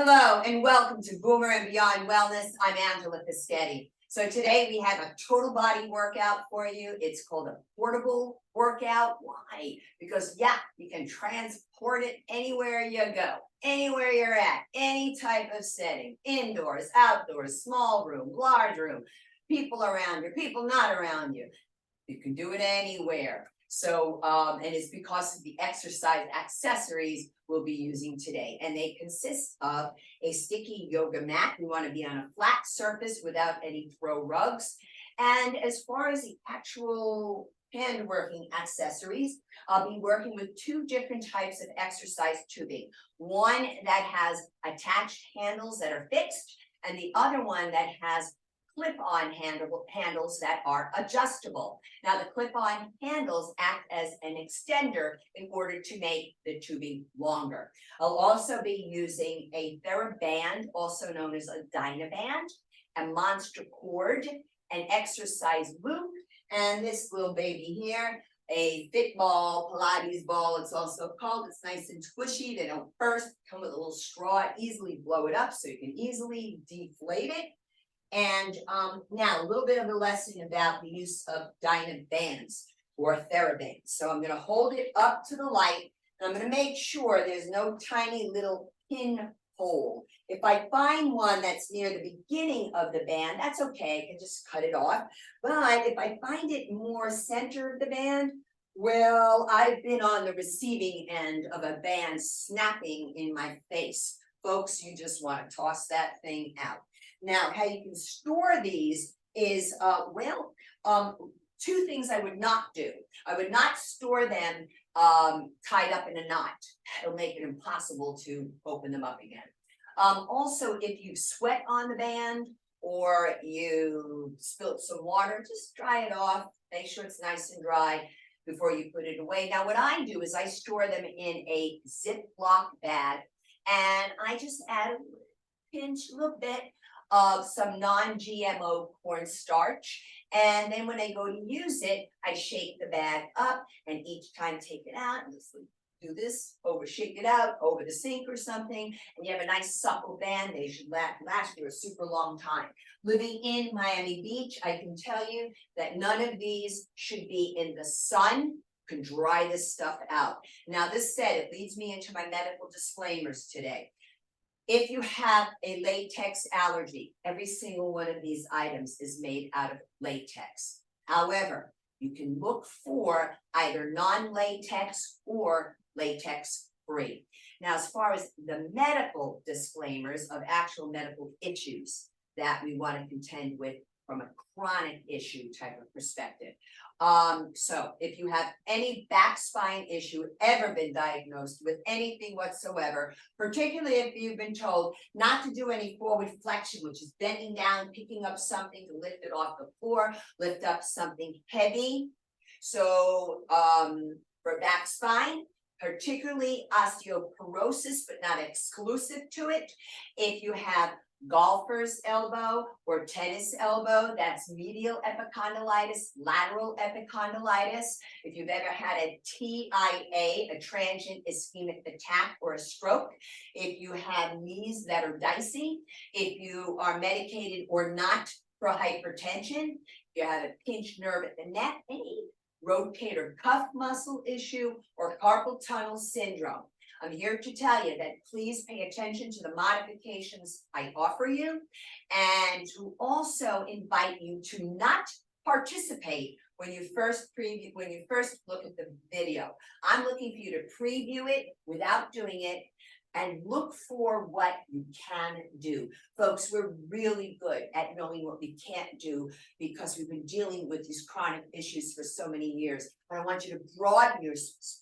Hello and welcome to Boomer and Beyond Wellness. I'm Angela Fischetti. So today we have a total body workout for you. It's called a portable workout. Why? Because you can transport it anywhere you go, anywhere you're at, any type of setting, indoors, outdoors, small room, large room, people around you, people not around you. You can do it anywhere. So, and it's because of the exercise accessories we'll be using today. And they consist of a sticky yoga mat. We want to be on a flat surface without any throw rugs. And as far as the actual hand working accessories, I'll be working with two different types of exercise tubing. One that has attached handles that are fixed, and the other one that has clip-on handles that are adjustable. Now, the clip-on handles act as an extender in order to make the tubing longer. I'll also be using a TheraBand, also known as a Dynaband, a monster cord, an exercise loop, and this little baby here, a fit ball, Pilates ball, it's also called. It's nice and squishy. They don't burst, come with a little straw, easily blow it up so you can easily deflate it. And now a little bit of a lesson about the use of Dynabands or TheraBands. So I'm going to hold it up to the light, and I'm going to make sure there's no tiny little pin hole. If I find one that's near the beginning of the band, that's okay. I can just cut it off. But if I find it more center of the band, well, I've been on the receiving end of a band snapping in my face. Folks, you just want to toss that thing out. Now, how you can store these is, two things I would not do. I would not store them tied up in a knot. It'll make it impossible to open them up again. Also, if you sweat on the band or you spilt some water, just dry it off. Make sure it's nice and dry before you put it away. Now, what I do is I store them in a Ziploc bag, and I just add a little bit of some non-GMO cornstarch. And then when I go to use it, I shake the bag up, and each time take it out and just do this, shake it out over the sink or something, and you have a nice supple band. They should last you a super long time. Living in Miami Beach, I can tell you that none of these should be in the sun. You can dry this stuff out. Now, this said, it leads me into my medical disclaimers today. If you have a latex allergy, every single one of these items is made out of latex. However, you can look for either non-latex or latex-free. Now, as far as the medical disclaimers of actual medical issues that we want to contend with from a chronic issue type of perspective. So if you have any back spine issue, ever been diagnosed with anything whatsoever, particularly if you've been told not to do any forward flexion, which is bending down, picking up something to lift it off the floor, lift up something heavy. So for back spine, particularly osteoporosis, but not exclusive to it. If you have golfer's elbow or tennis elbow, that's medial epicondylitis, lateral epicondylitis. If you've ever had a TIA, a transient ischemic attack or a stroke. If you have knees that are dicey. If you are medicated or not for hypertension. If you have a pinched nerve at the neck, any rotator cuff muscle issue or carpal tunnel syndrome. I'm here to tell you that please pay attention to the modifications I offer you, and to also invite you to not participate when you first look at the video. I'm looking for you to preview it without doing it and look for what you can do. Folks, we're really good at knowing what we can't do because we've been dealing with these chronic issues for so many years. But I want you to broaden your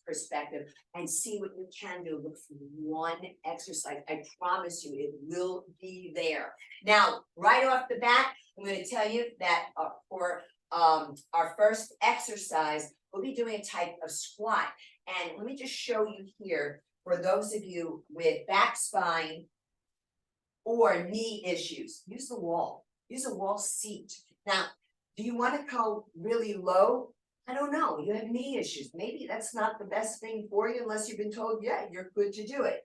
perspective and see what you can do. Look for one exercise. I promise you it will be there. Now, right off the bat, I'm going to tell you that for our first exercise, we'll be doing a type of squat. And let me just show you here, for those of you with back spine or knee issues, use the wall. Use a wall seat. Now, do you want to go really low? I don't know. You have knee issues. Maybe that's not the best thing for you unless you've been told, yeah, you're good to do it.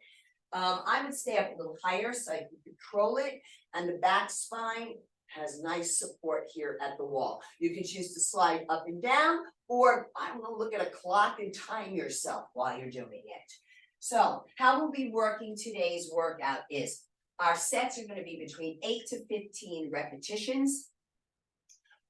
I would stay up a little higher so I can control it, and the back spine has nice support here at the wall. You can choose to slide up and down, or I don't know, look at a clock and time yourself while you're doing it. So how we'll be working today's workout is our sets are going to be between 8 to 15 repetitions.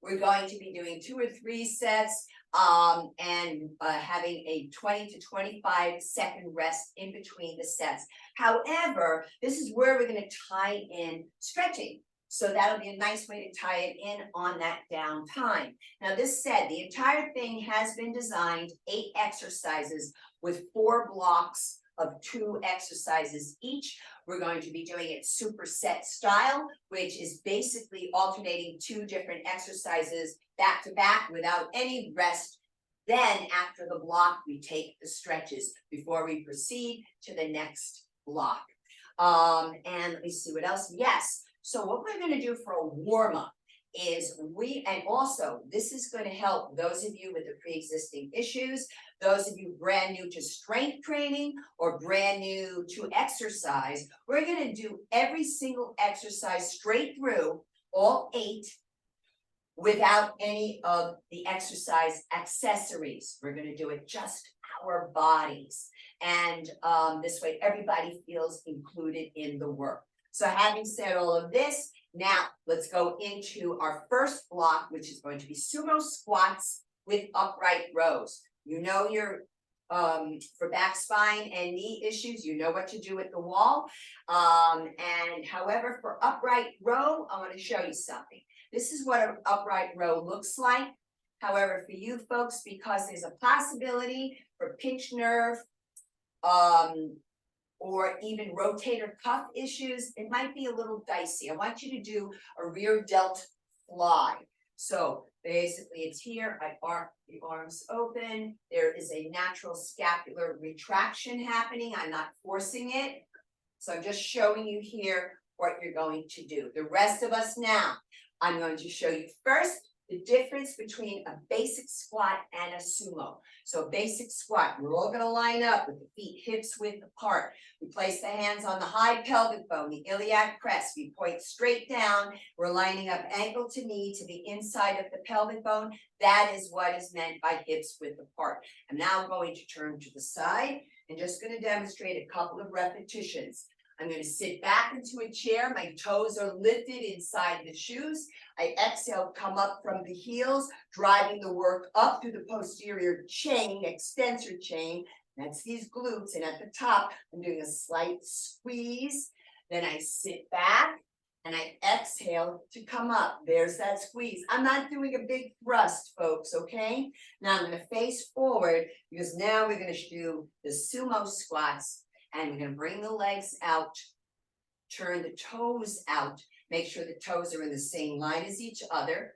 We're going to be doing 2 or 3 sets and having a 20 to 25-second rest in between the sets. However, this is where we're going to tie in stretching. So that'll be a nice way to tie it in on that downtime. Now, this set, the entire thing has been designed 8 exercises with 4 blocks of 2 exercises each. We're going to be doing it superset style, which is basically alternating 2 different exercises back to back without any rest. Then after the block, we take the stretches before we proceed to the next block. And let me see what else. Yes. So what we're going to do for a warm-up is and also this is going to help those of you with the pre-existing issues, those of you brand new to strength training or brand new to exercise. We're going to do every single exercise straight through, all 8, without any of the exercise accessories. We're going to do it just our bodies. And this way everybody feels included in the work. So having said all of this, now let's go into our first block, which is going to be sumo squats with upright rows. You know your for back, spine, and knee issues, you know what to do at the wall. And however, for upright row, I want to show you something. This is what an upright row looks like. However, for you folks, because there's a possibility for pinch nerve, or even rotator cuff issues, it might be a little dicey. I want you to do a rear delt fly. So basically it's here, the arms open. There is a natural scapular retraction happening. I'm not forcing it. So I'm just showing you here what you're going to do. The rest of us now, I'm going to show you first the difference between a basic squat and a sumo. So a basic squat, we're all going to line up with the feet hips width apart. We place the hands on the high pelvic bone, the iliac crest. We point straight down. We're lining up ankle to knee to the inside of the pelvic bone. That is what is meant by hips width apart. I'm now going to turn to the side and just going to demonstrate a couple of repetitions. I'm going to sit back into a chair. My toes are lifted inside the shoes. I exhale, come up from the heels, driving the work up through the posterior chain, extensor chain. That's these glutes. And at the top, I'm doing a slight squeeze. Then I sit back and I exhale to come up. There's that squeeze. I'm not doing a big thrust, folks, okay? Now I'm going to face forward because now we're going to do the sumo squats. And we're going to bring the legs out, turn the toes out, make sure the toes are in the same line as each other.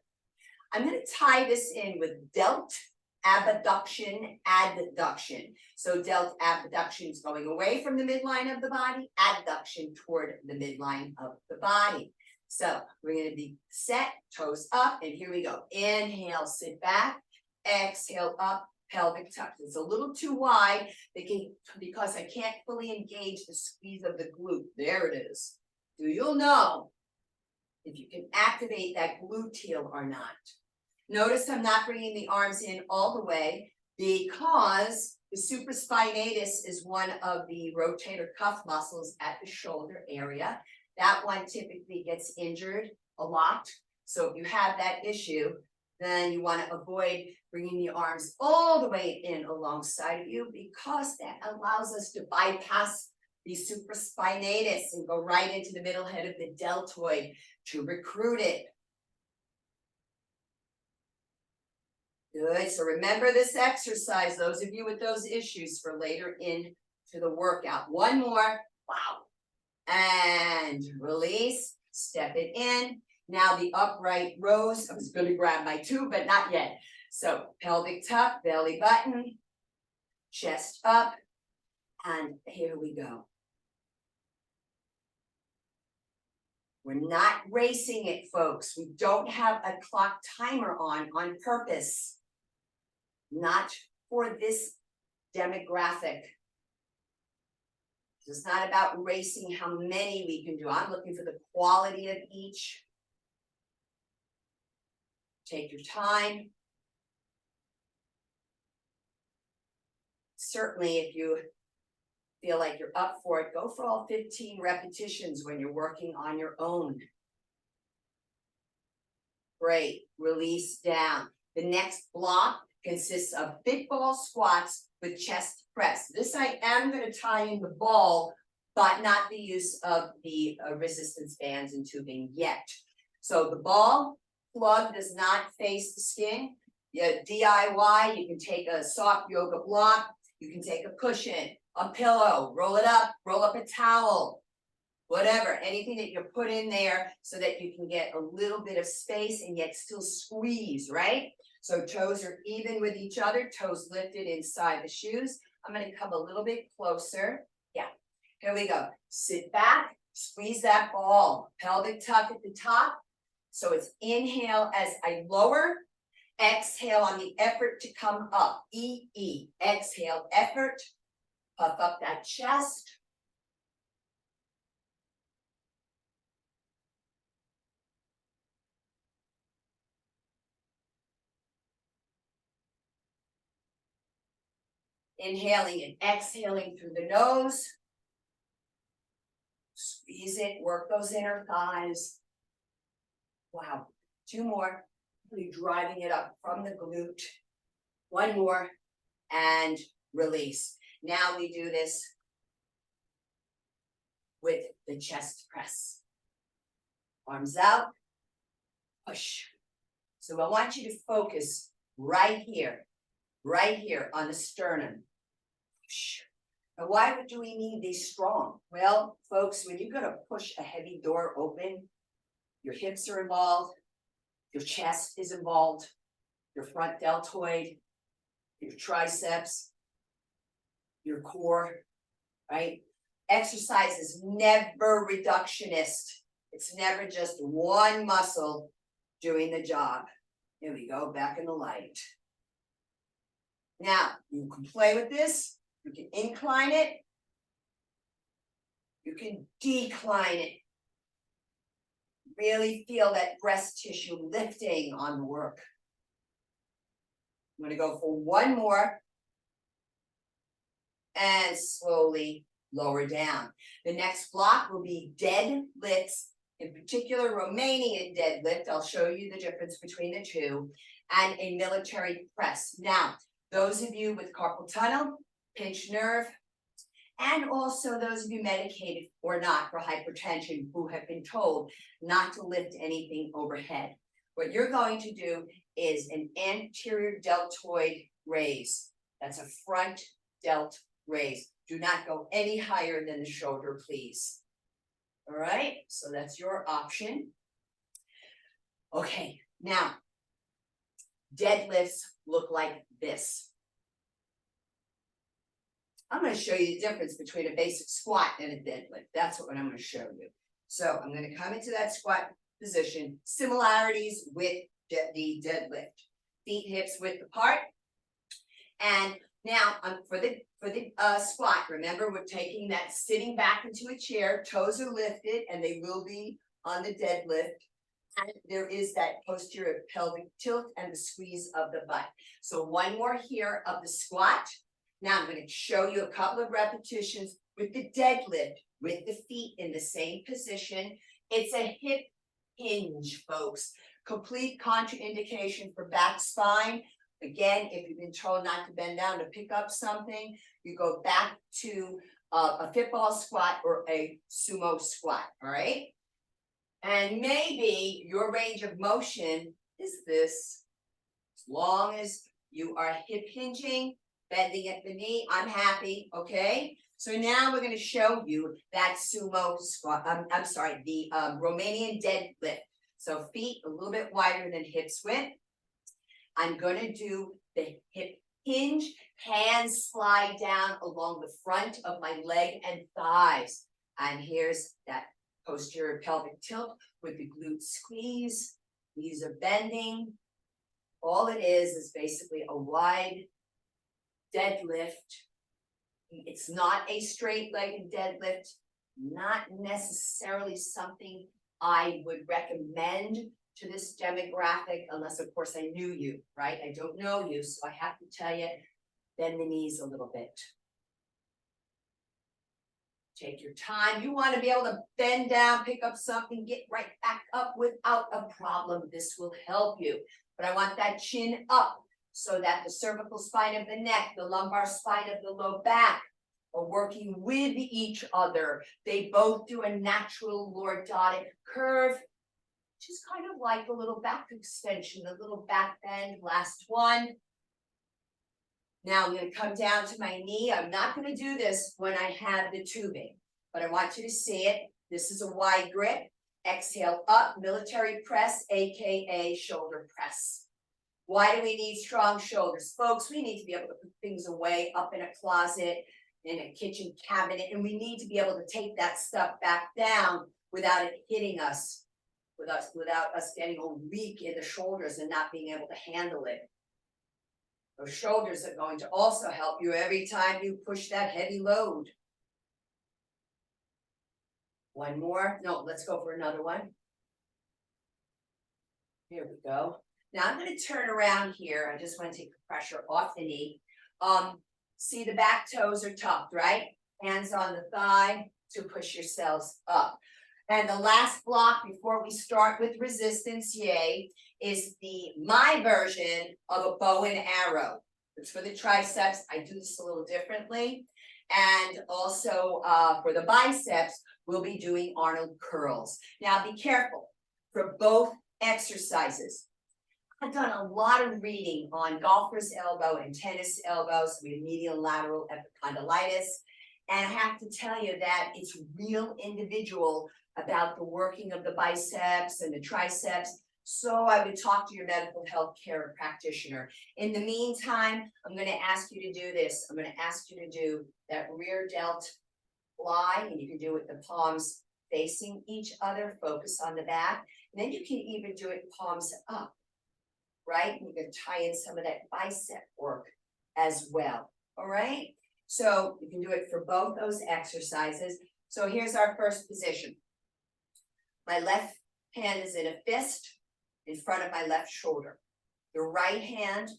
I'm going to tie this in with delt, abduction, adduction. So delt abduction is going away from the midline of the body, adduction toward the midline of the body. So we're going to be set, toes up, and here we go. Inhale, sit back, exhale up. Pelvic tuck. It's a little too wide because I can't fully engage the squeeze of the glute. There it is. You'll know if you can activate that gluteal or not. Notice I'm not bringing the arms in all the way because the supraspinatus is one of the rotator cuff muscles at the shoulder area. That one typically gets injured a lot. So if you have that issue, then you want to avoid bringing the arms all the way in alongside of you because that allows us to bypass the supraspinatus and go right into the middle head of the deltoid to recruit it. Good. So remember this exercise, those of you with those issues, for later into the workout. One more. Wow. And release. Step it in. Now the upright rows, I was going to grab my 2, but not yet. So pelvic tuck, belly button, chest up, and here we go. We're not racing it, folks. We don't have a clock timer on purpose. Not for this demographic. It's not about racing how many we can do. I'm looking for the quality of each. Take your time. Certainly, if you feel like you're up for it, go for all 15 repetitions when you're working on your own. Great, release down. The next block consists of fit ball squats with chest press. This I am going to tie in the ball, but not the use of the resistance bands and tubing yet. So the ball plug does not face the skin. DIY, you can take a soft yoga block, you can take a cushion, a pillow, roll it up, roll up a towel, whatever, anything that you put in there so that you can get a little bit of space and yet still squeeze, right? So toes are even with each other, toes lifted inside the shoes. I'm going to come a little bit closer. Yeah, here we go. Sit back, squeeze that ball, pelvic tuck at the top. So it's inhale as I lower, exhale on the effort to come up. E. Exhale, effort, puff up that chest. Inhaling and exhaling through the nose. Squeeze it, work those inner thighs. Wow, 2 more. Really driving it up from the glute. 1 more, and release. Now we do this with the chest press. Arms out, push. So I want you to focus right here on the sternum. Push. Now, why do we need these strong? Well, folks, when you're gonna push a heavy door open, your hips are involved, your chest is involved, your front deltoid, your triceps, your core, right? Exercise is never reductionist. It's never just one muscle doing the job. Here we go, back in the light. Now, you can play with this. You can incline it. You can decline it. Really feel that breast tissue lifting on the work. I'm going to go for 1 more. And slowly lower down. The next block will be deadlifts, in particular Romanian deadlift. I'll show you the difference between the two, and a military press. Now, those of you with carpal tunnel, pinched nerve, and also those of you medicated or not for hypertension who have been told not to lift anything overhead. What you're going to do is an anterior deltoid raise. That's a front delt raise. Do not go any higher than the shoulder, please. All right, so that's your option. Okay, now, deadlifts look like this. I'm going to show you the difference between a basic squat and a deadlift. That's what I'm going to show you. So I'm going to come into that squat position, similarities with the deadlift. Feet hips width apart. And now for the squat, remember we're taking that sitting back into a chair, toes are lifted and they will be on the deadlift. And there is that posterior pelvic tilt and the squeeze of the butt. So 1 more here of the squat. Now I'm going to show you a couple of repetitions with the deadlift, with the feet in the same position. It's a hip hinge, folks. Complete contraindication for back spine. Again, if you've been told not to bend down to pick up something, you go back to a fit ball squat or a sumo squat, all right? And maybe your range of motion is this. As long as you are hip hinging, bending at the knee, I'm happy, okay? So now we're going to show you that sumo squat, the Romanian deadlift. So feet a little bit wider than hips width. I'm going to do the hip hinge, hands slide down along the front of my leg and thighs. And here's that posterior pelvic tilt with the glute squeeze. Knees are bending. All it is basically a wide deadlift It's not a straight-legged deadlift, not necessarily something I would recommend to this demographic, unless of course I knew you, right? I don't know you, so I have to tell you, bend the knees a little bit. Take your time. You want to be able to bend down, pick up something, get right back up without a problem. This will help you. But I want that chin up so that the cervical spine of the neck, the lumbar spine of the low back are working with each other. They both do a natural lordotic curve, which is kind of like a little back extension, a little back bend. Last one. Now I'm going to come down to my knee. I'm not going to do this when I have the tubing, but I want you to see it. This is a wide grip. Exhale up, military press, AKA shoulder press. Why do we need strong shoulders? Folks, we need to be able to put things away up in a closet, in a kitchen cabinet, and we need to be able to take that stuff back down without it hitting us, without us getting all weak in the shoulders and not being able to handle it. Those shoulders are going to also help you every time you push that heavy load. One more. No, let's go for another one. Here we go. Now I'm going to turn around here. I just want to take the pressure off the knee. See, the back toes are tucked, right? Hands on the thigh to push yourselves up. And the last block before we start with resistance, yay, is my version of a bow and arrow. It's for the triceps. I do this a little differently. And also for the biceps, we'll be doing Arnold curls. Now be careful for both exercises. I've done a lot of reading on golfer's elbow and tennis elbows. We have medial lateral epicondylitis. And I have to tell you that it's real individual about the working of the biceps and the triceps. So I would talk to your medical health care practitioner. In the meantime, I'm going to ask you to do this. I'm going to ask you to do that rear delt fly, and you can do it with the palms facing each other, focus on the back. And then you can even do it palms up, right? We're going to tie in some of that bicep work as well, all right? So you can do it for both those exercises. So here's our first position. My left hand is in a fist in front of my left shoulder. The right hand,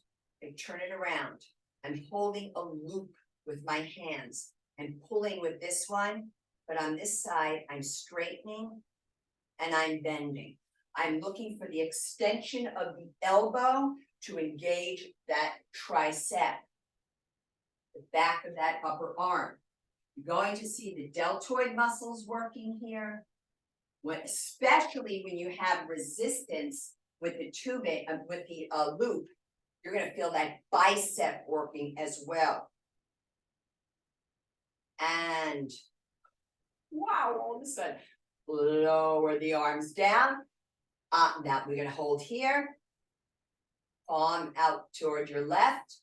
I turn it around. I'm holding a loop with my hands and pulling with this one, but on this side, I'm straightening and I'm bending. I'm looking for the extension of the elbow to engage that tricep, the back of that upper arm. You're going to see the deltoid muscles working here, especially when you have resistance with the tubing, with the loop. You're going to feel that bicep working as well. And wow, all of a sudden, lower the arms down. Now we're going to hold here. Palm out toward your left.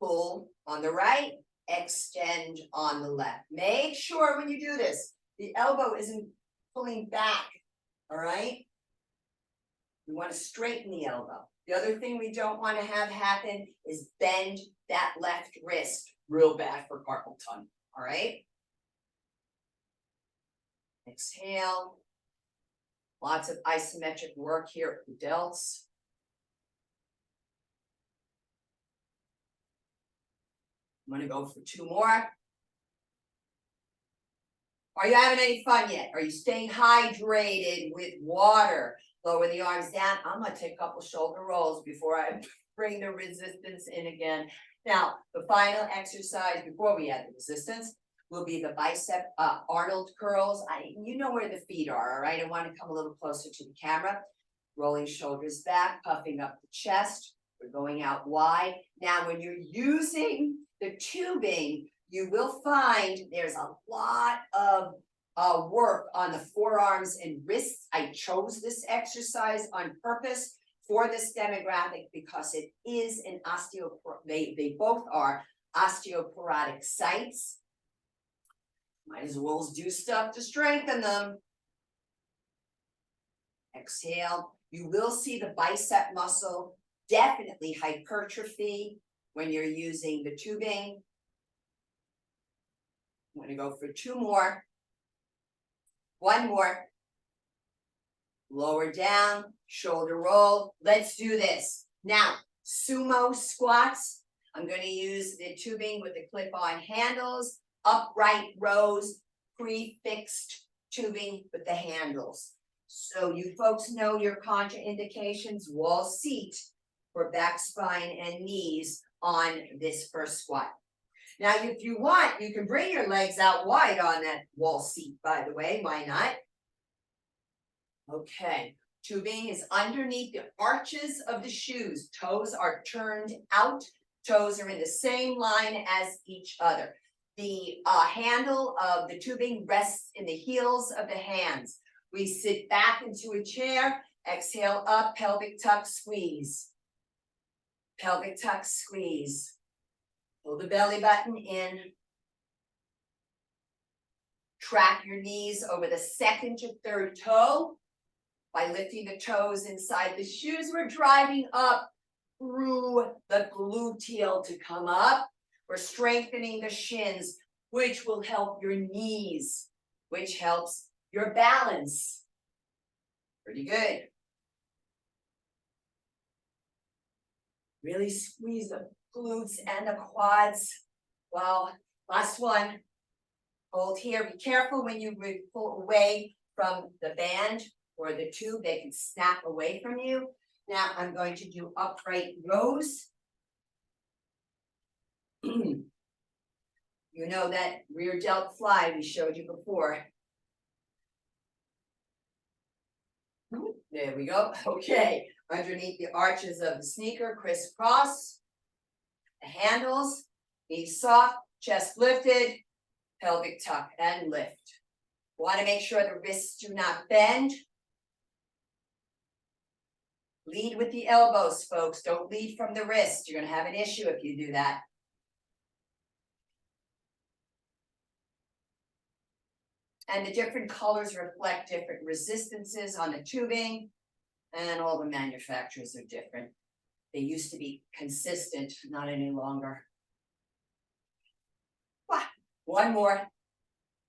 Pull on the right. Extend on the left. Make sure when you do this, the elbow isn't pulling back. All right? We want to straighten the elbow. The other thing we don't want to have happen is bend that left wrist real bad for carpal tunnel. All right? Exhale. Lots of isometric work here at the delts. I'm going to go for two more. Are you having any fun yet? Are you staying hydrated with water? Lower the arms down. I'm going to take a couple shoulder rolls before I bring the resistance in again. Now, the final exercise before we add the resistance will be the bicep Arnold curls. You know where the feet are, all right? I want to come a little closer to the camera. Rolling shoulders back, puffing up the chest. We're going out wide. Now, when you're using the tubing, you will find there's a lot of work on the forearms and wrists. I chose this exercise on purpose for this demographic because it is an they both are osteoporotic sites. Might as well do stuff to strengthen them. Exhale. You will see the bicep muscle definitely hypertrophy when you're using the tubing. I'm gonna go for 2 more. 1 more. Lower down, shoulder roll. Let's do this. Now, sumo squats. I'm going to use the tubing with the clip-on handles, upright rows, pre-fixed tubing with the handles. So you folks know your contraindications, wall seat for back, spine, and knees on this first squat. Now, if you want, you can bring your legs out wide on that wall seat, by the way, why not? Okay, tubing is underneath the arches of the shoes. Toes are turned out. Toes are in the same line as each other. The handle of the tubing rests in the heels of the hands. We sit back into a chair, exhale up, pelvic tuck, squeeze. Pelvic tuck, squeeze. Pull the belly button in. Track your knees over the second to third toe. By lifting the toes inside the shoes, we're driving up through the gluteal to come up. We're strengthening the shins, which will help your knees, which helps your balance. Pretty good. Really squeeze the glutes and the quads. Well, last one. Hold here. Be careful when you pull away from the band or the tube, they can snap away from you. Now I'm going to do upright rows. You know that rear delt fly we showed you before. There we go. Okay, underneath the arches of the sneaker, crisscross. The handles, knees soft, chest lifted, pelvic tuck and lift. Want to make sure the wrists do not bend. Lead with the elbows, folks. Don't lead from the wrist. You're going to have an issue if you do that. And the different colors reflect different resistances on the tubing, and all the manufacturers are different. They used to be consistent, not any longer. One more,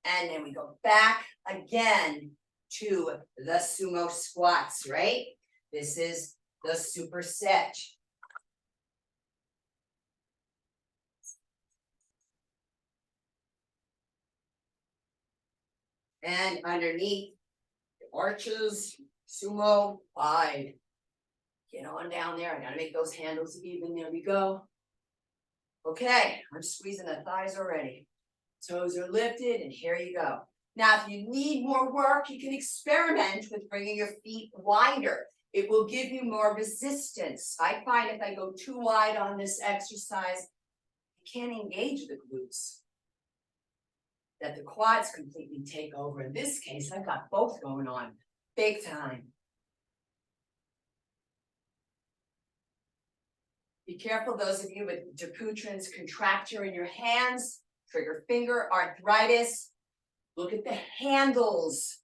and then we go back again to the sumo squats, right? This is the superset. And underneath the arches, sumo, wide. Get on down there. I gotta make those handles even. There we go. Okay, I'm squeezing the thighs already. Toes are lifted, and here you go. Now, if you need more work, you can experiment with bringing your feet wider. It will give you more resistance. I find if I go too wide on this exercise, I can't engage the glutes. That the quads completely take over. In this case, I've got both going on, big time. Be careful, those of you with Dupuytren's contracture in your hands, trigger finger arthritis. Look at the handles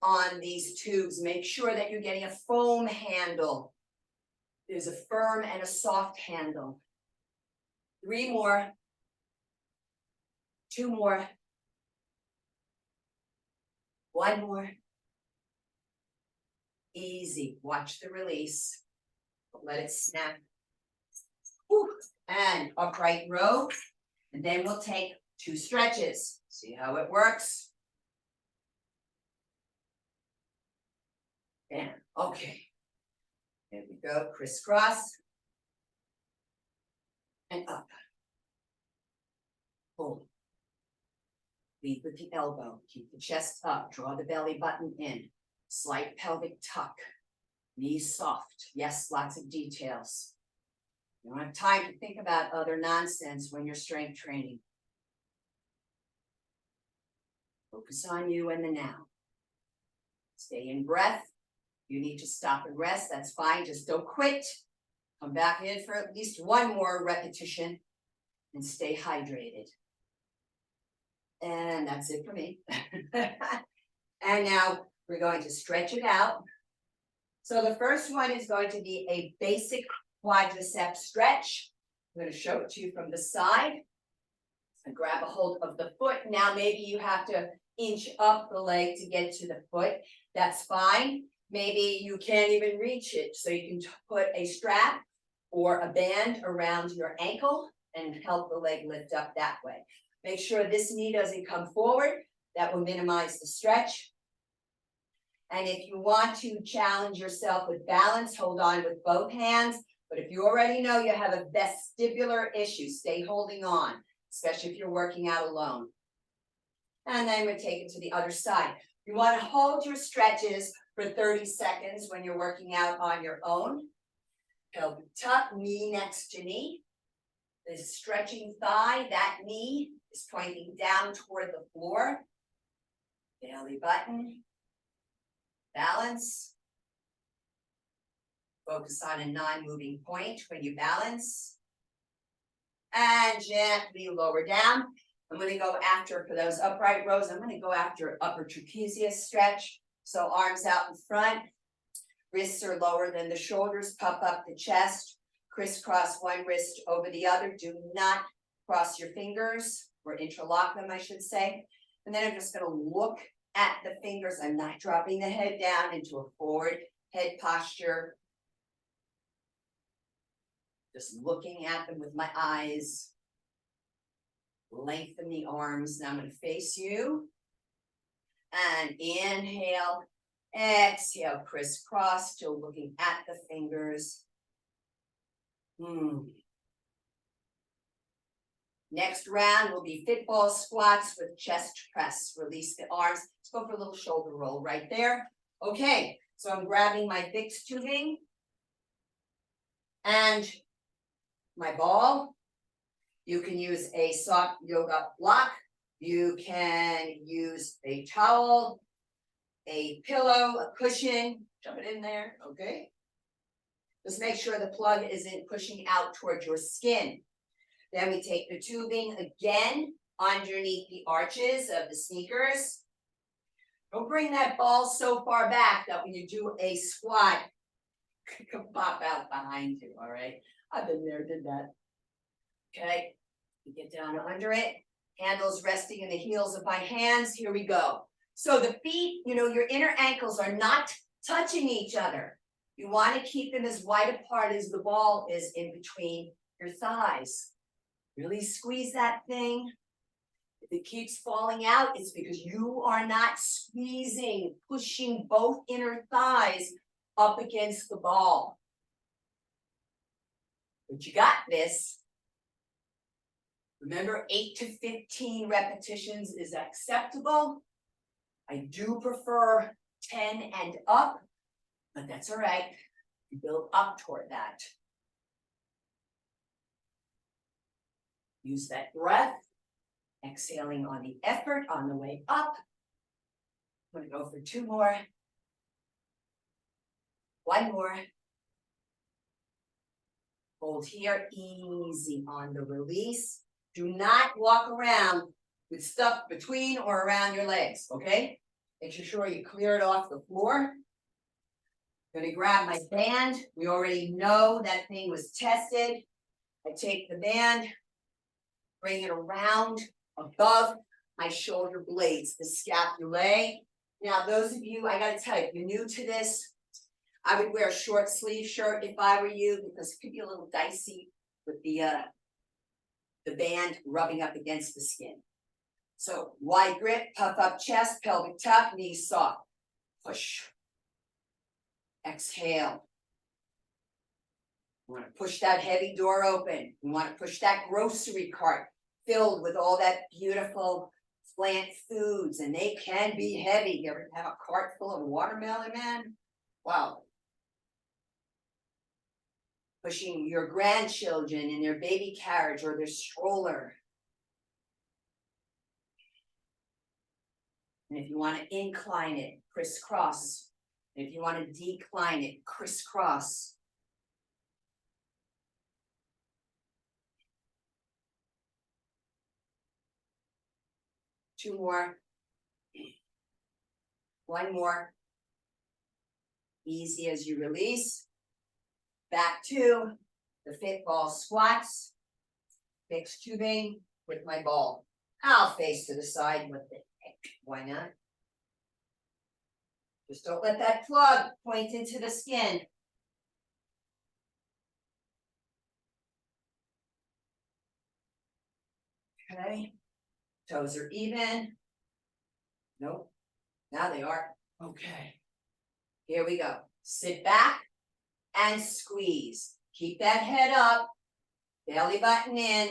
on these tubes. Make sure that you're getting a foam handle. There's a firm and a soft handle. 3 more. 2 more. 1 more. Easy. Watch the release. Let it snap. Whew. And upright row. And then we'll take 2 stretches. See how it works? And okay. There we go. Crisscross. And up. Pull. Lead with the elbow. Keep the chest up. Draw the belly button in. Slight pelvic tuck. Knees soft. Yes, lots of details. You don't have time to think about other nonsense when you're strength training. Focus on you and the now. Stay in breath. You need to stop and rest. That's fine. Just don't quit. Come back in for at least 1 more repetition and stay hydrated. And that's it for me. And now we're going to stretch it out. So the first one is going to be a basic quadricep stretch. I'm going to show it to you from the side. And grab a hold of the foot. Now maybe you have to inch up the leg to get to the foot. That's fine. Maybe you can't even reach it. So you can put a strap or a band around your ankle and help the leg lift up that way. Make sure this knee doesn't come forward. That will minimize the stretch. And if you want to challenge yourself with balance, hold on with both hands. But if you already know you have a vestibular issue, stay holding on, especially if you're working out alone. And then we take it to the other side. You want to hold your stretches for 30 seconds when you're working out on your own. Pelvic tuck, knee next to knee. The stretching thigh, that knee is pointing down toward the floor. Belly button. Balance. Focus on a non-moving point when you balance. And gently lower down. I'm going to go after, for those upright rows, I'm going to go after upper trapezius stretch. So arms out in front. Wrists are lower than the shoulders. Puff up the chest. Crisscross one wrist over the other. Do not cross your fingers, or interlock them, I should say. And then I'm just going to look at the fingers. I'm not dropping the head down into a forward head posture. Just looking at them with my eyes. Lengthen the arms. Now I'm going to face you. And inhale. Exhale. Crisscross. Still looking at the fingers. Next round will be football squats with chest press. Release the arms. Let's go for a little shoulder roll right there. Okay, so I'm grabbing my fixed tubing and my ball. You can use a soft yoga block. You can use a towel, a pillow, a cushion. Shove it in there, okay? Just make sure the plug isn't pushing out towards your skin. Then we take the tubing again underneath the arches of the sneakers. Don't bring that ball so far back that when you do a squat, it can pop out behind you, all right? I've been there, did that. Okay, you get down under it. Handles resting in the heels of my hands. Here we go. So the feet, your inner ankles are not touching each other. You want to keep them as wide apart as the ball is in between your thighs. Really squeeze that thing. If it keeps falling out, it's because you are not squeezing, pushing both inner thighs up against the ball. But you got this. Remember, 8 to 15 repetitions is acceptable. I do prefer 10 and up, but that's all right. You build up toward that. Use that breath, exhaling on the effort on the way up. I'm going to go for 2 more. 1 more. Hold here, easy on the release. Do not walk around with stuff between or around your legs, okay? Make sure you clear it off the floor. I'm going to grab my band. We already know that thing was tested. I take the band, bring it around above my shoulder blades, the scapulae. Now, those of you, I got to tell you, if you're new to this, I would wear a short sleeve shirt if I were you, because it could be a little dicey with the band rubbing up against the skin. So wide grip, puff up chest, pelvic tuck, knees soft. Push. Exhale. You want to push that heavy door open. You want to push that grocery cart filled with all that beautiful plant foods, and they can be heavy. You ever have a cart full of watermelon, man? Wow. Pushing your grandchildren in their baby carriage or their stroller. And if you want to incline it, crisscross. And if you want to decline it, crisscross. Two more. 1 more. Easy as you release. Back to the football squats. Fixed tubing. with my ball. I'll face to the side. What the heck? Why not? Just don't let that plug point into the skin. Okay. Toes are even. Nope. Now they are. Okay. Here we go. Sit back and squeeze. Keep that head up. Belly button in.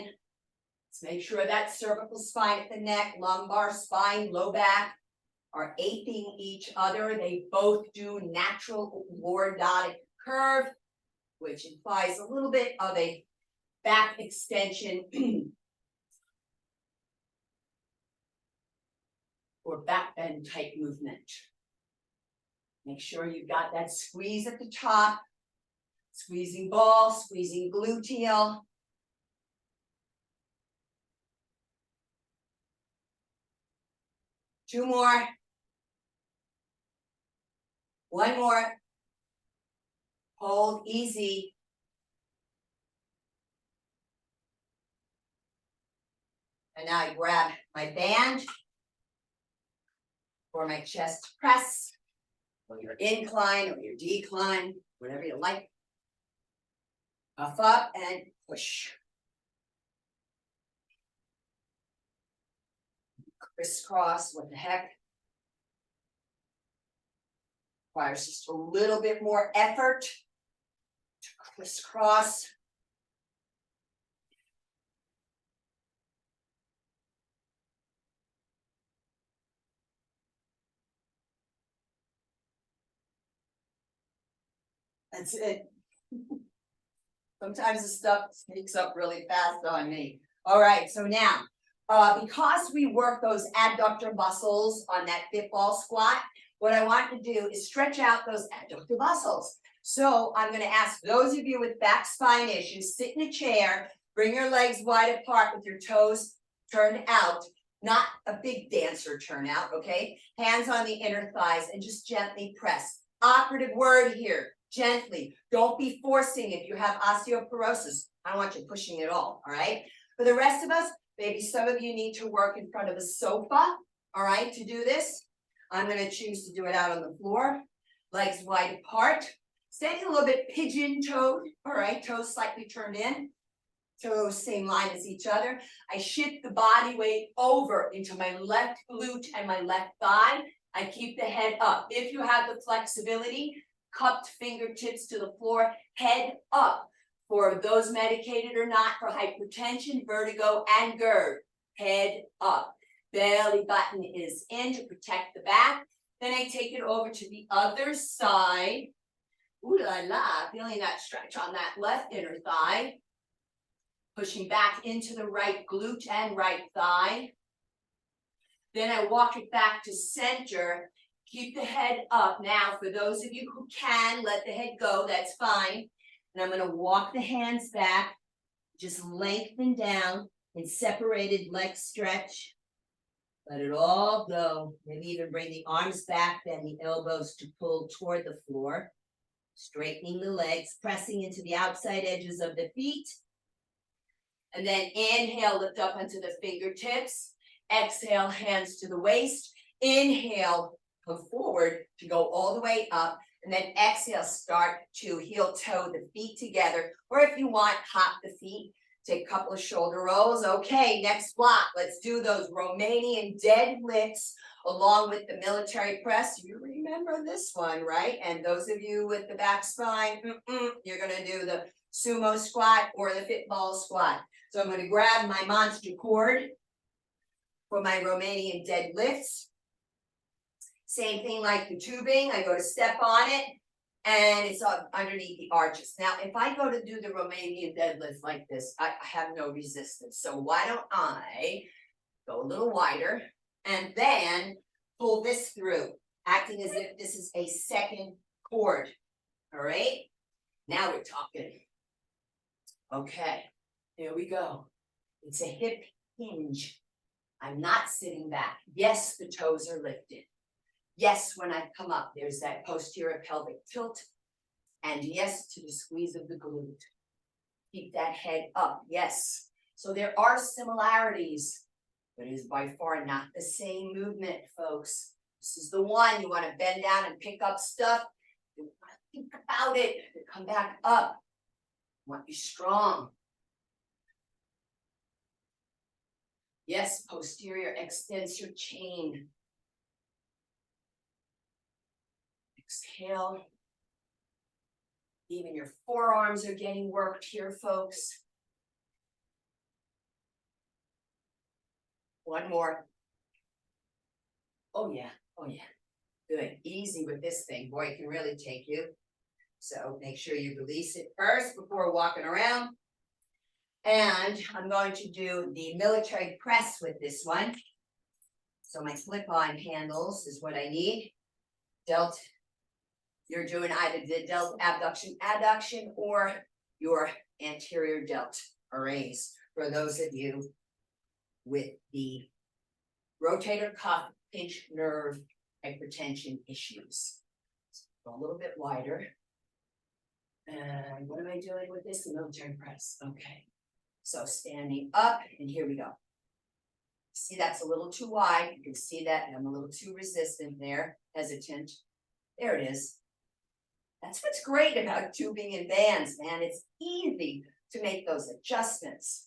Let's make sure that cervical spine at the neck, lumbar spine, low back are aping each other. They both do natural lordotic curve, which implies a little bit of a back extension or back bend type movement. Make sure you've got that squeeze at the top, squeezing ball, squeezing gluteal. Two more. One more. Hold easy. And now I grab my band for my chest press, or your incline or your decline, whatever you like. Puff up and push. Crisscross, what the heck? Requires just a little bit more effort to crisscross. That's it. Sometimes the stuff sneaks up really fast on me. All right, so now, because we work those adductor muscles on that fit ball squat, what I want to do is stretch out those adductor muscles. So I'm going to ask those of you with back spine issues, sit in a chair, bring your legs wide apart with your toes turned out, not a big dancer turnout, okay? Hands on the inner thighs and just gently press. Operative word here, gently. Don't be forcing if you have osteoporosis. I don't want you pushing at all right? For the rest of us, maybe some of you need to work in front of a sofa, all right, to do this. I'm going to choose to do it out on the floor, legs wide apart, standing a little bit pigeon-toed, all right, toes slightly turned in, toes same line as each other. I shift the body weight over into my left glute and my left thigh. I keep the head up. If you have the flexibility, cupped fingertips to the floor, head up. For those medicated or not for hypertension, vertigo, and GERD, head up. Belly button is in to protect the back. Then I take it over to the other side. Ooh la la, feeling that stretch on that left inner thigh. Pushing back into the right glute and right thigh. Then I walk it back to center. Keep the head up. Now, for those of you who can, let the head go, that's fine. And I'm going to walk the hands back, just lengthen down in separated leg stretch. Let it all go. Maybe even bring the arms back, bend the elbows to pull toward the floor. Straightening the legs, pressing into the outside edges of the feet. And then inhale, lift up onto the fingertips. Exhale, hands to the waist. Inhale, come forward to go all the way up. And then exhale, start to heel toe the feet together. Or if you want, hop the feet. Take a couple of shoulder rolls. Okay, next block. Let's do those Romanian deadlifts along with the military press. You remember this one, right? And those of you with the back spine, you're going to do the sumo squat or the fit ball squat. So I'm going to grab my monster cord for my Romanian deadlifts. Same thing like the tubing. I go to step on it. And it's underneath the arches. Now, if I go to do the Romanian deadlift like this, I have no resistance. So why don't I go a little wider and then pull this through, acting as if this is a second cord. All right? Now we're talking. Okay, here we go. It's a hip hinge. I'm not sitting back. Yes, the toes are lifted. Yes, when I come up, there's that posterior pelvic tilt. And yes, to the squeeze of the glute. Keep that head up. Yes. So there are similarities, but it is by far not the same movement, folks. This is the one you want to bend down and pick up stuff. You want to think about it, come back up. You want to be strong. Yes, posterior extensor chain. Exhale. Even your forearms are getting worked here, folks. One more. Oh yeah, oh yeah. Good, easy with this thing. Boy, it can really take you. So make sure you release it first before walking around. And I'm going to do the military press with this one. So my clip-on handles is what I need. Delt, you're doing either the delt abduction, adduction, or your anterior delt arrays. For those of you with the rotator cuff pinch nerve hypertension issues. So a little bit wider. And what am I doing with this? The military press. Okay. So standing up, and here we go. See, that's a little too wide. You can see that I'm a little too resistant there, hesitant. There it is. That's what's great about tubing and bands, man. It's easy to make those adjustments.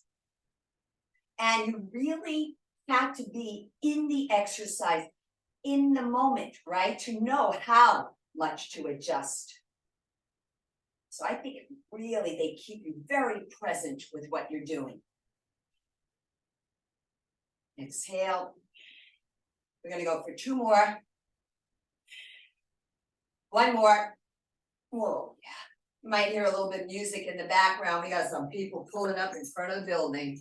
And you really have to be in the exercise, in the moment, right? To know how much to adjust. So I think really they keep you very present with what you're doing. Exhale. We're going to go for 2 more. 1 more. Whoa, yeah. You might hear a little bit of music in the background. We got some people pulling up in front of the building.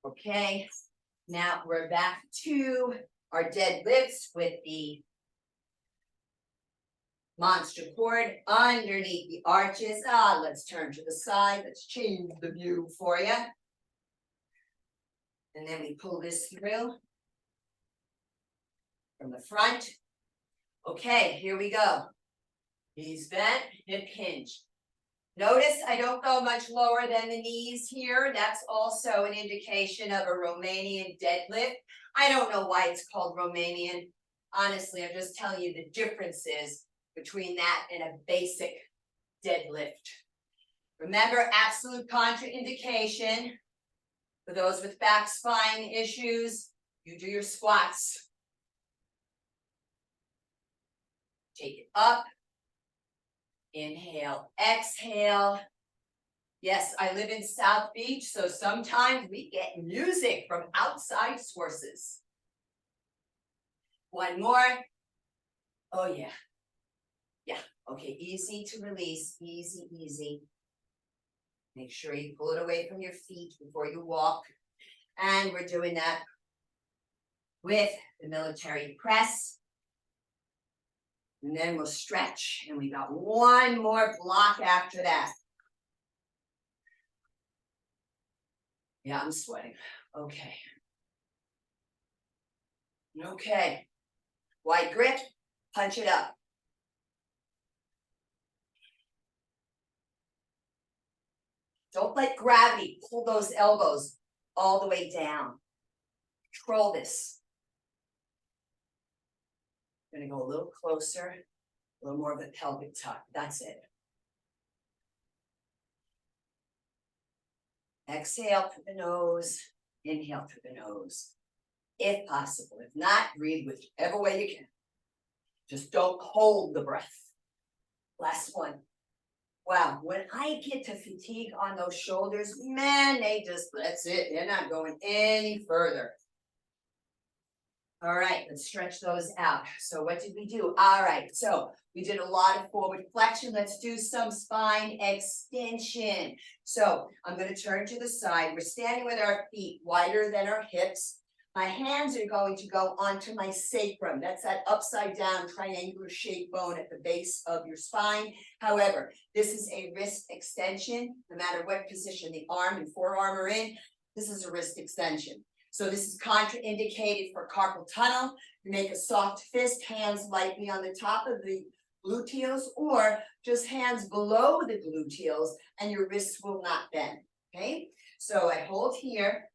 Okay. Now we're back to our deadlifts with the monster cord underneath the arches. Let's turn to the side. Let's change the view for you. And then we pull this through from the front. Okay, here we go. Knees bent, hip hinge. Notice I don't go much lower than the knees here. That's also an indication of a Romanian deadlift. I don't know why it's called Romanian. Honestly, I'm just telling you the differences between that and a basic deadlift. Remember, absolute contraindication for those with back spine issues. You do your squats. Take it up. Inhale, exhale. Yes, I live in South Beach, so sometimes we get music from outside sources. 1 more. Oh yeah. Yeah, okay, easy to release, easy, easy. Make sure you pull it away from your feet before you walk. And we're doing that with the military press. And then we'll stretch, and we got 1 more block after that. Yeah, I'm sweating. Okay. Okay. Wide grip, punch it up. Don't let gravity pull those elbows all the way down. Control this. I'm going to go a little closer, a little more of a pelvic tuck. That's it. Exhale through the nose, inhale through the nose. If possible. If not, breathe whichever way you can. Just don't hold the breath. Last one. Wow, when I get to fatigue on those shoulders, man, that's it. They're not going any further. All right, let's stretch those out. So what did we do? All right, so we did a lot of forward flexion. Let's do some spine extension. So I'm going to turn to the side. We're standing with our feet wider than our hips. My hands are going to go onto my sacrum. That's that upside down triangular shaped bone at the base of your spine. However, this is a wrist extension. No matter what position the arm and forearm are in, this is a wrist extension. So this is contraindicated for carpal tunnel. You make a soft fist, hands lightly on the top of the gluteals, or just hands below the gluteals, and your wrists will not bend. okay? So I hold here,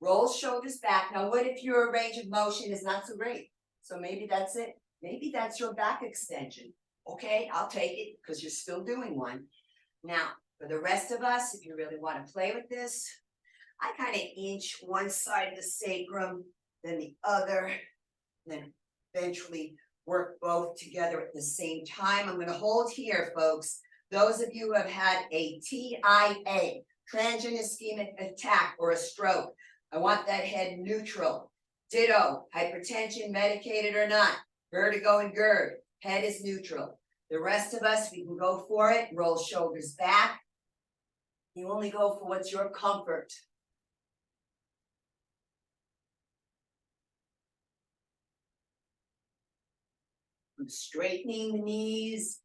roll shoulders back. Now what if your range of motion is not so great? So maybe that's it. Maybe that's your back extension. Okay, I'll take it because you're still doing one. Now, for the rest of us, if you really want to play with this, I kind of inch one side of the sacrum, then the other, then eventually work both together at the same time. I'm going to hold here, folks. Those of you who have had a TIA, transient ischemic attack or a stroke, I want that head neutral. Ditto, hypertension, medicated or not, vertigo and GERD, head is neutral. The rest of us, we can go for it, roll shoulders back. You only go for what's your comfort. I'm straightening the knees.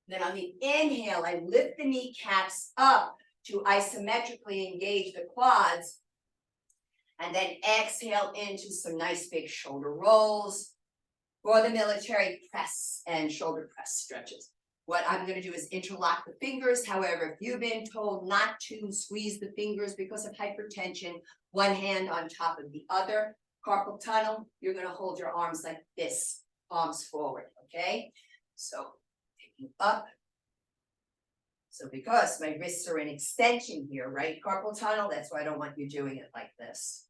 Then on the inhale, I lift the kneecaps up to isometrically engage the quads. And then exhale into some nice big shoulder rolls for the military press and shoulder press stretches. What I'm going to do is interlock the fingers. However, if you've been told not to squeeze the fingers because of hypertension, one hand on top of the other, carpal tunnel, you're going to hold your arms like this, palms forward, okay? So taking up. So because my wrists are in extension here, right? Carpal tunnel, that's why I don't want you doing it like this.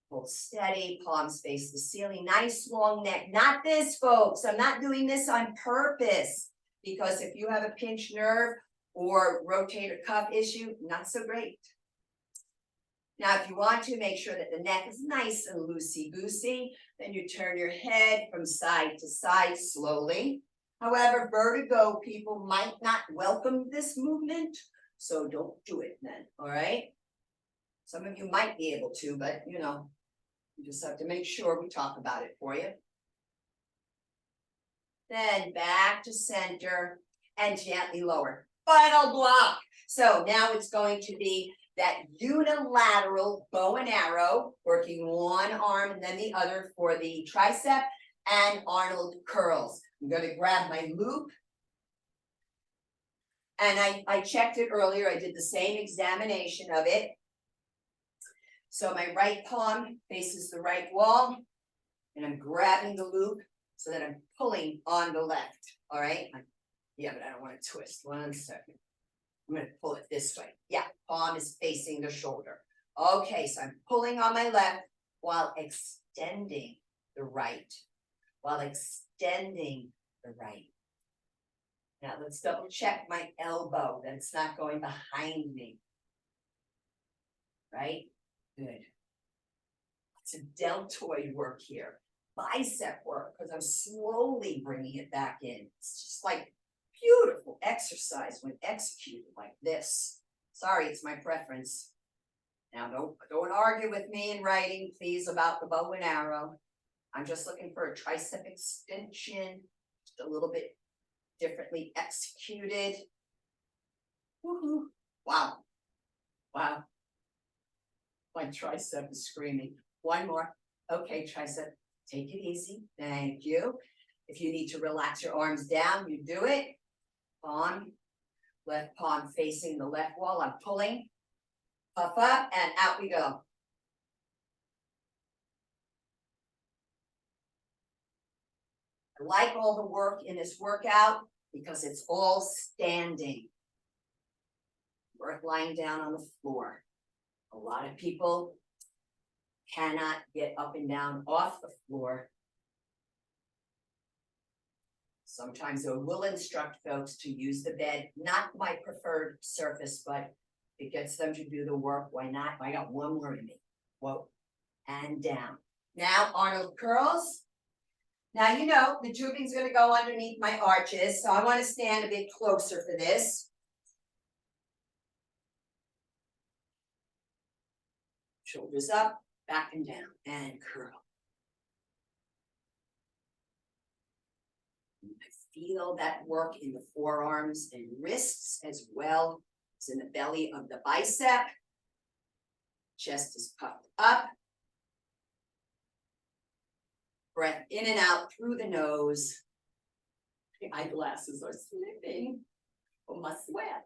Hold steady, palms face the ceiling, nice long neck. Not this, folks. I'm not doing this on purpose because if you have a pinched nerve or rotator cuff issue, not so great. Now, if you want to make sure that the neck is nice and loosey-goosey, then you turn your head from side to side slowly. However, vertigo people might not welcome this movement, so don't do it then, all right? Some of you might be able to, but you know, you just have to make sure we talk about it for you. Then back to center and gently lower. Final block. So now it's going to be that unilateral bow and arrow, working one arm and then the other for the tricep and Arnold curls. I'm going to grab my loop. And I checked it earlier. I did the same examination of it. So my right palm faces the right wall, and I'm grabbing the loop so that I'm pulling on the left. All right. Yeah, but I don't want to twist. 1 second. I'm going to pull it this way. Yeah, palm is facing the shoulder. Okay, so I'm pulling on my left while extending the right. While extending the right. Now let's double check my elbow that it's not going behind me. Right? Good. It's a deltoid work here. Bicep work, because I'm slowly bringing it back in. It's just like beautiful exercise when executed like this. Sorry, it's my preference. Now don't argue with me in writing, please, about the bow and arrow. I'm just looking for a tricep extension, just a little bit differently executed. Woohoo. Wow. Wow. My tricep is screaming. One more. Okay, tricep, take it easy. Thank you. If you need to relax your arms down, you do it. Palm, left palm facing the left wall. I'm pulling. Puff up and out we go. I like all the work in this workout because it's all standing. Work lying down on the floor. A lot of people cannot get up and down off the floor. Sometimes I will instruct folks to use the bed, not my preferred surface, but it gets them to do the work. Why not? I got one more in me. Whoa, and down. Now Arnold curls. Now, you know, the tubing's going to go underneath my arches, so I want to stand a bit closer for this. Shoulders up, back and down, and curl. I feel that work in the forearms and wrists as well as in the belly of the bicep. Chest is puffed up. Breath in and out through the nose. The eyeglasses are slipping. for my sweat.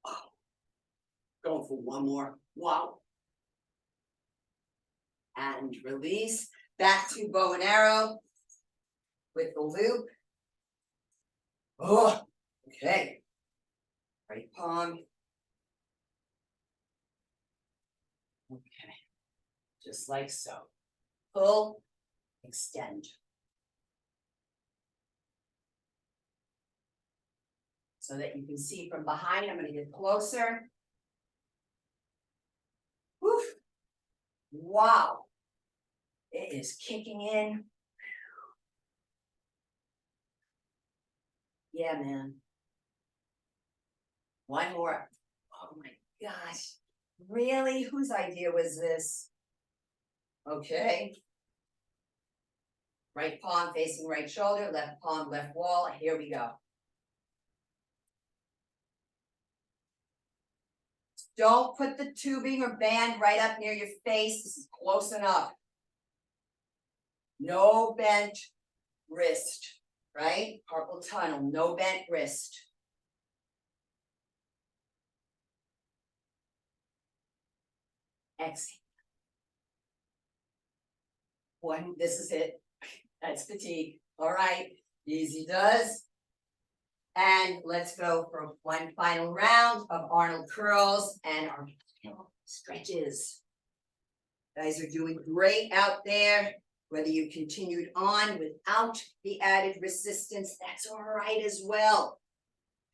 Oh, going for one more. Wow. And release. Back to bow and arrow with the loop. Oh, okay. Right palm. Okay. Just like so. Pull, extend. So that you can see from behind. I'm going to get closer. Woof. Wow. It is kicking in. Yeah, man. One more. Oh my gosh. Really? Whose idea was this? Okay. Right palm facing right shoulder, left palm, left wall. Here we go. Don't put the tubing or band right up near your face. This is close enough. No bent wrist, right? Carpal tunnel, no bent wrist. Exhale. One, this is it. That's fatigue. All right, easy does. And let's go for one final round of Arnold curls and our stretches. Guys are doing great out there. Whether you continued on without the added resistance, that's all right as well.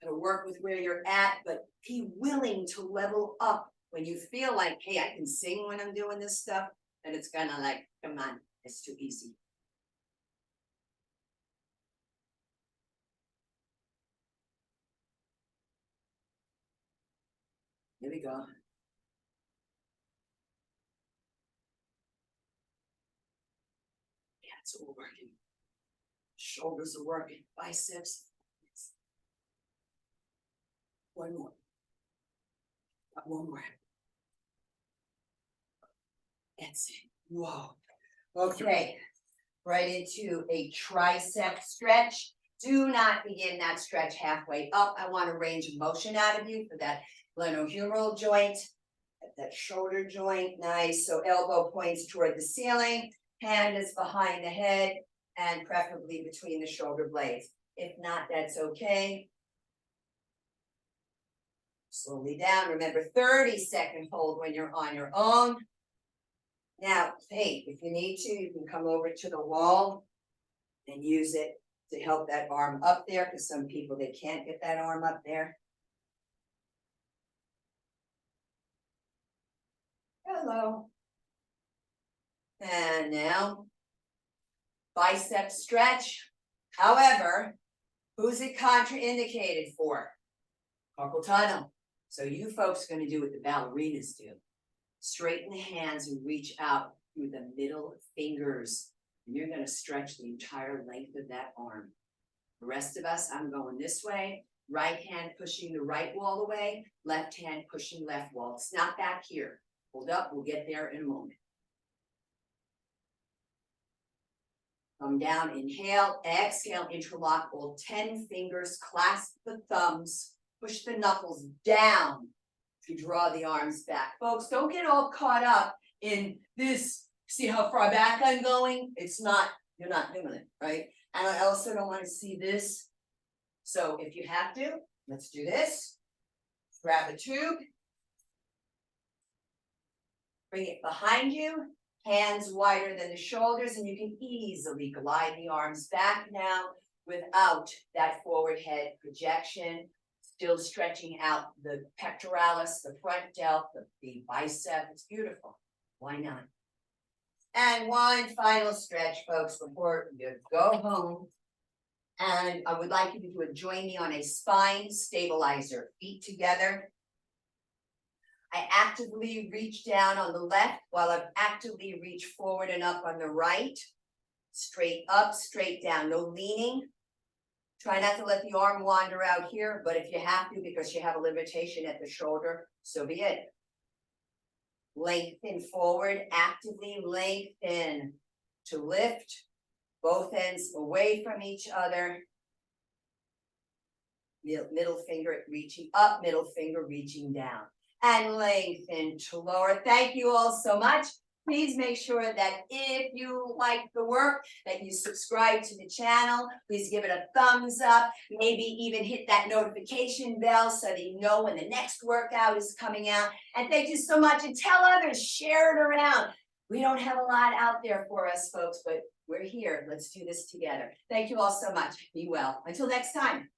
Gotta work with where you're at, but be willing to level up when you feel like, hey, I can sing when I'm doing this stuff, and it's kind of like, come on, it's too easy. Here we go. Yeah, it's all working. Shoulders are working, biceps. One more. One more. That's it. Whoa. Okay. Right into a tricep stretch. Do not begin that stretch halfway up. I want a range of motion out of you for that glenohumeral joint, that shoulder joint. Nice. So elbow points toward the ceiling, hand is behind the head, and preferably between the shoulder blades. If not, that's okay. Slowly down. Remember, 30-second hold when you're on your own. Now, hey, if you need to, you can come over to the wall and use it to help that arm up there, because some people, they can't get that arm up there. Hello. And now, bicep stretch. However, who's it contraindicated for? Carpal tunnel. So you folks are going to do what the ballerinas do. Straighten the hands and reach out through the middle fingers. And you're going to stretch the entire length of that arm. The rest of us, I'm going this way. Right hand pushing the right wall away. Left hand pushing left wall. It's not back here. Hold up. We'll get there in a moment. Come down. Inhale. Exhale. Interlock all 10 fingers. Clasp the thumbs. Push the knuckles down to draw the arms back. Folks, don't get all caught up in this. See how far back I'm going? It's not, you're not doing it, right? And I also don't want to see this. So if you have to, let's do this. Grab a tube. Bring it behind you. Hands wider than the shoulders, and you can easily glide the arms back now without that forward head projection. Still stretching out the pectoralis, the front delt, the bicep. It's beautiful. Why not? And one final stretch, folks, before you go home. And I would like you to join me on a spine stabilizer. Feet together. I actively reach down on the left while I actively reach forward and up on the right. Straight up, straight down. No leaning. Try not to let the arm wander out here, but if you have to because you have a limitation at the shoulder, so be it. Lengthen forward, actively lengthen to lift, both ends away from each other. middle finger reaching up, middle finger reaching down. And lengthen to lower. Thank you all so much. Please make sure that if you like the work, that you subscribe to the channel. Please give it a thumbs up. Maybe even hit that notification bell so that you know when the next workout is coming out. And thank you so much. And tell others, share it around. We don't have a lot out there for us, folks, but we're here. Let's do this together. Thank you all so much. Be well. Until next time.